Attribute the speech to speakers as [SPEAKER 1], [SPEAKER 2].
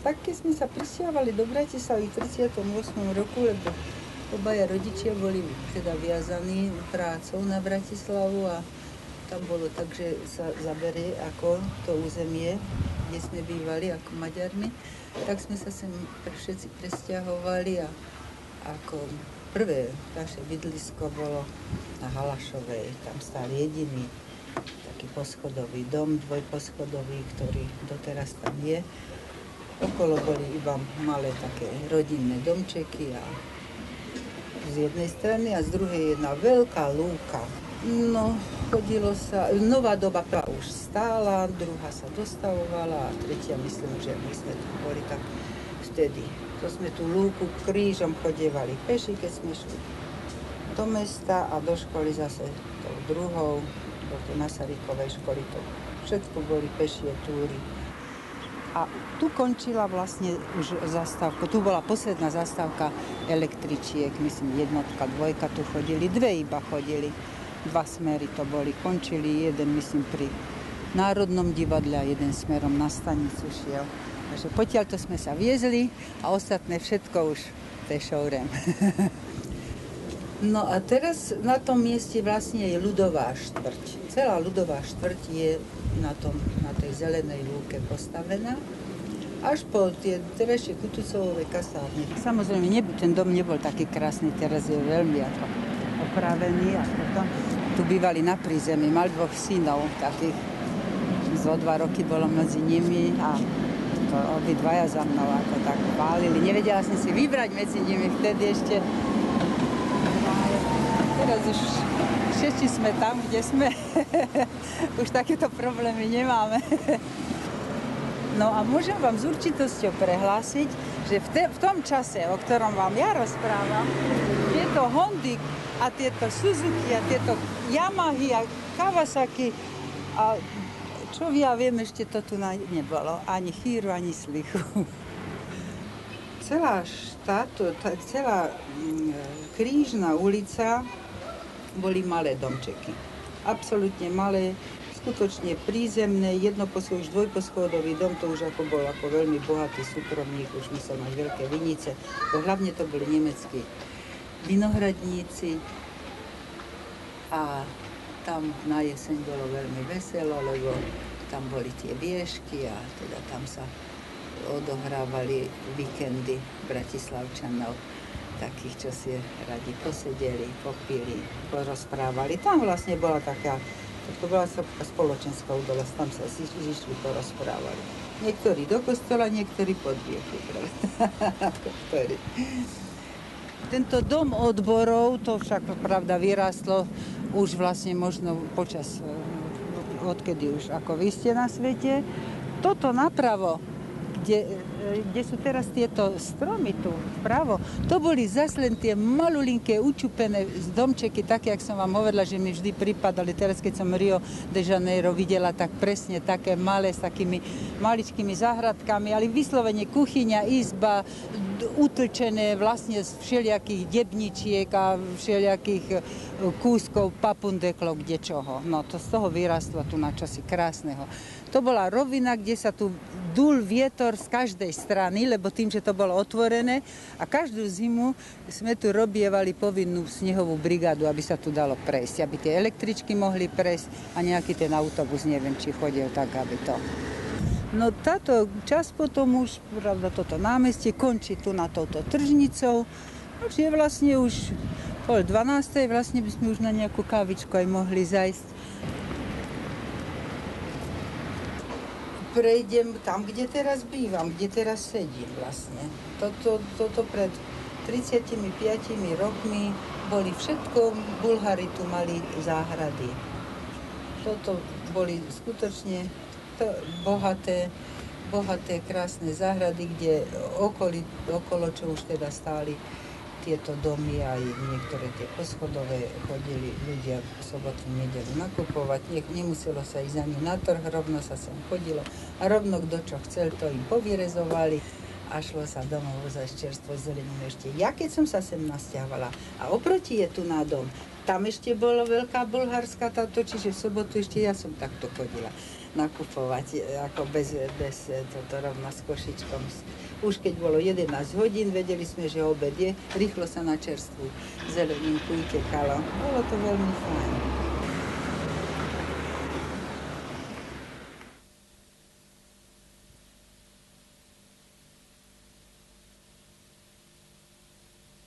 [SPEAKER 1] Tak keď sme sa prisťahovali do Bratislavy v 38. roku, lebo obaja rodičia boli teda viazaní prácou na Bratislavu a tam bolo tak, že sa zabere ako to územie, kde sme bývali ako Maďarmi, tak sme sa sem všetci presťahovali a ako prvé naše bydlisko bolo na Halašovej, tam stál jediný taký poschodový dom, dvojposchodový, ktorý doteraz tam je. Okolo boli iba malé také rodinné domčeky a z jednej strany a z druhej jedna veľká lúka. No, chodilo sa, nová doba už stála, druhá sa dostavovala a tretia, myslím, že my sme tu boli tak vtedy. To sme tú lúku krížom chodievali peši, keď sme šli do mesta a do školy zase tou druhou, do tej Masarykovej školy. To všetko boli pešie túry. A tu končila vlastne už zastávka, tu bola posledná zastávka električiek, myslím jednotka, dvojka tu chodili, dve iba chodili, dva smery to boli, končili jeden myslím pri Národnom divadle a jeden smerom na stanicu šiel. Takže potiaľ to sme sa viezli a ostatné všetko už pešourem. No a teraz na tom mieste vlastne je ľudová štvrť. Celá ľudová štvrť je na tej zelenej lúke postavená, až po tie terajšie Kutucovové kasárne. Samozrejme, ten dom nebol taký krásny, teraz je veľmi ako opravený. A potom tu bývali na prízemí, mal dvoch synov, takých zo 2 roky bolo medzi nimi a to obidvaja za mnou ako tak pálili. Nevedela som si vybrať medzi nimi vtedy ešte. Teraz už všetci sme tam, kde sme. Už takéto problémy nemáme. No a môžem vám s určitosťou prehlásiť, že v tom čase, o ktorom vám ja rozprávam, tieto Hondy a tieto Suzuki a tieto Yamahy a Kawasaki a čo ja viem, ešte to tu nebolo. Ani chýru, ani slichu. Celá Krížna ulica boli malé domčeky. Absolútne malé, skutočne prízemné, jednoposchodový, už dvojposchodový dom, to už ako bol ako veľmi bohatý súkromník, už musel mať veľké vinice, bo hlavne to boli nemeckí vinohradníci a tam na jeseň bolo veľmi veselo, lebo tam boli tie viežky a teda tam sa odohrávali víkendy Bratislavčanov, takých, čo si radi posedeli, popili, porozprávali. Tam vlastne bola to bola spoločenská udalosť, tam sa zišli, porozprávali. Niektorí do kostola, niektorí pod vieku. Tento dom odborov, to však pravda vyrástlo už vlastne možno počas, odkedy už ako vy ste na svete. Toto napravo, kde sú teraz tieto stromy tu vpravo, to boli zase len tie malulinké, učupené domčeky, také, jak som vám hovorila, že mi vždy pripadali. Teraz, keď som Rio de Janeiro videla, tak presne také malé, s takými maličkými záhradkami, ale vyslovene kuchyňa, izba, utlčené vlastne z všelijakých debničiek a všelijakých kúskov, papundeklov, kdečoho. No to z toho vyrastlo tu na čosi krásneho. To bola rovina, kde sa tu dul vietor z každej strany, lebo tým, že to bolo otvorené a každú zimu sme tu robievali povinnú snehovú brigádu, aby sa tu dalo prejsť, aby tie električky mohli prejsť a nejaký ten autobus, neviem, či chodil tak, aby to. No táto časť potom už, pravda, toto námestie končí tu na touto tržnicou, už je vlastne už 11:30, vlastne by sme už na nejakú kávičku aj mohli zajsť. Prejdem tam, kde teraz bývam, kde teraz sedím vlastne. Toto pred 35 rokmi boli všetko, Bulhári tu mali záhrady. Toto boli skutočne bohaté, krásne záhrady, kde okolo, čo už teda stáli tieto domy, aj niektoré tie poschodové, chodili ľudia v sobotu, nedeľu nakupovať. Nemuselo sa ísť ani na trh, rovno sa sem chodilo a rovno kto čo chcel, to im povyrezovali. a šlo sa domov za čerstvo zeleninu ešte. Ja keď som sa sem nasťahovala a oproti je tu na dom, tam ešte bolo veľká bulharská táto, čiže v sobotu ešte ja som takto chodila nakupovať, ako bez toto rovno s košičkom. Už keď bolo 11 hodín, vedeli sme, že obed je, rýchlo sa na čerstvú zeleninku utekalo. Bolo to veľmi fajn.